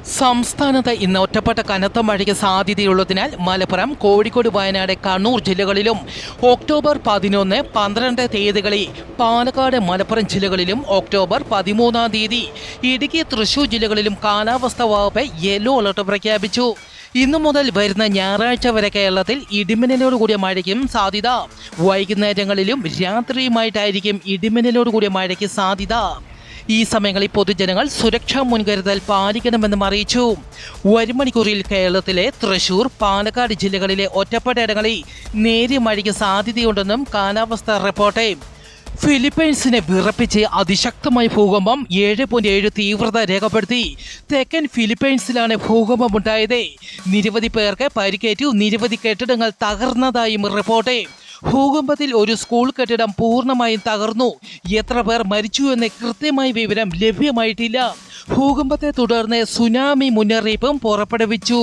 സംസ്ഥാനത്ത് ഇന്ന് ഒറ്റപ്പെട്ട കനത്ത മഴയ്ക്ക് സാധ്യതയുള്ളതിനാൽ മലപ്പുറം, കോഴിക്കോട്, വയനാട്, കണ്ണൂർ ജില്ലകളിലും ഒക്ടോബർ 11, 12 തീയതികളിൽ പാലക്കാട്, മലപ്പുറം ജില്ലകളിലും ഒക്ടോബർ 13 തീയതി ഇടുക്കി, തൃശൂർ ജില്ലകളിലും കാലാവസ്ഥാ വകുപ്പ് യെല്ലോ അലർട്ട് പ്രഖ്യാപിച്ചു. ഇന്നു മുതൽ വരുന്ന ഞായറാഴ്ച വരെ കേരളത്തിൽ ഇടിമിന്നലോടുകൂടിയ മഴയ്ക്കും സാധ്യത. വൈകുന്നേരങ്ങളിലും രാത്രിയുമായിട്ടായിരിക്കും ഇടിമിന്നലോടുകൂടിയ മഴയ്ക്ക് സാധ്യത. ഈ സമയങ്ങളിൽ പൊതുജനങ്ങൾ സുരക്ഷാ മുൻകരുതൽ പാലിക്കണമെന്നും അറിയിച്ചു. വരും മണിക്കൂറിൽ കേരളത്തിലെ തൃശൂർ, പാലക്കാട് ജില്ലകളിലെ ഒറ്റപ്പെട്ട ഇടങ്ങളിൽ നേരിയ മഴയ്ക്ക് സാധ്യതയുണ്ടെന്നും കാലാവസ്ഥാ റിപ്പോർട്ട്. ഫിലിപ്പൈൻസിനെ വിറപ്പിച്ച് അതിശക്തമായ ഭൂകമ്പം 7.7 തീവ്രത രേഖപ്പെടുത്തി. തെക്കൻ ഫിലിപ്പൈൻസിലാണ് ഭൂകമ്പമുണ്ടായത്. നിരവധി പേർക്ക് പരിക്കേറ്റു. നിരവധി കെട്ടിടങ്ങൾ തകർന്നതായും റിപ്പോർട്ട്. ഭൂകമ്പത്തിൽ ഒരു സ്കൂൾ കെട്ടിടം പൂർണ്ണമായും തകർന്നു. എത്ര പേർ മരിച്ചു എന്ന കൃത്യമായ വിവരം ലഭ്യമായിട്ടില്ല. ഭൂകമ്പത്തെ തുടർന്ന് സുനാമി മുന്നറിയിപ്പും പുറപ്പെടുവിച്ചു.